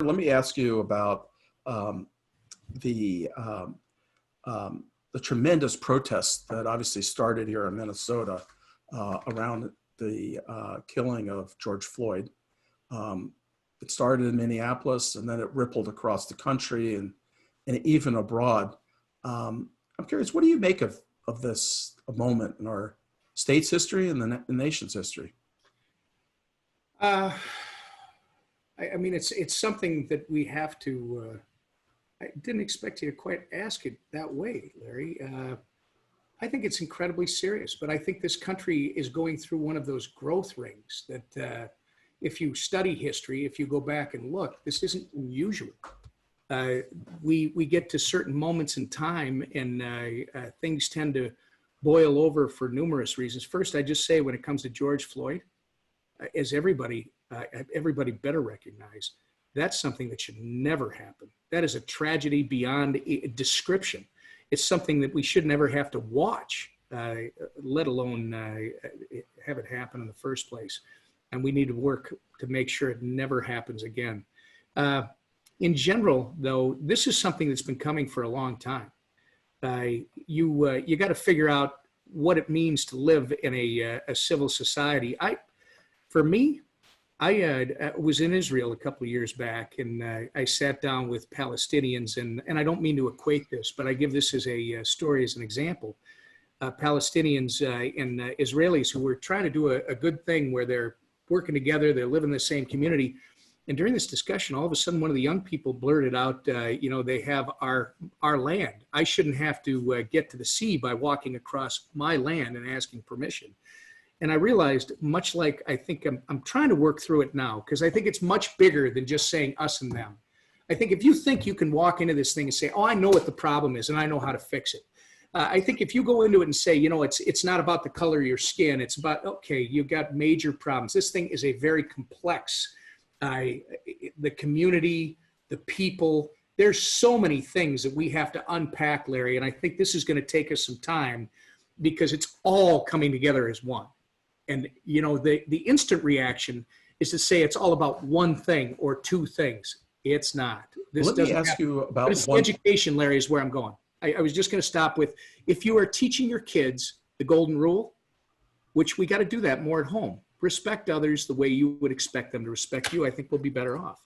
Let me ask you about um, the um, the tremendous protests that obviously started here in Minnesota around the killing of George Floyd. Um, it started in Minneapolis and then it rippled across the country and even abroad. I'm curious, what do you make of this moment in our state's history and the nation's history? Uh, I mean, it's something that we have to. I didn't expect you to quite ask it that way, Larry. I think it's incredibly serious, but I think this country is going through one of those growth rings that, if you study history, if you go back and look, this isn't unusual. Uh, we get to certain moments in time, and things tend to boil over for numerous reasons. First, I just say when it comes to George Floyd, as everybody better recognize, that's something that should never happen. That is a tragedy beyond description. It's something that we should never have to watch, let alone have it happen in the first place. And we need to work to make sure it never happens again. In general, though, this is something that's been coming for a long time. You got to figure out what it means to live in a civil society. For me, I was in Israel a couple of years back, and I sat down with Palestinians, and I don't mean to equate this, but I give this as a story as an example. Palestinians and Israelis who were trying to do a good thing where they're working together, they're living in the same community. And during this discussion, all of a sudden, one of the young people blurted out, they have our land. I shouldn't have to get to the sea by walking across my land and asking permission. And I realized, much like I think I'm trying to work through it now, because I think it's much bigger than just saying us and them. I think if you think you can walk into this thing and say, oh, I know what the problem is and I know how to fix it. I think if you go into it and say, it's not about the color of your skin. It's about, okay, you've got major problems. This thing is a very complex, the community, the people. There's so many things that we have to unpack, Larry. And I think this is going to take us some time because it's all coming together as one. And, the instant reaction is to say it's all about one thing or two things. It's not. Let me ask you about but it's education, Larry, is where I'm going. I was just going to stop with, if you are teaching your kids the golden rule, which we got to do that more at home, respect others the way you would expect them to respect you, I think we'll be better off.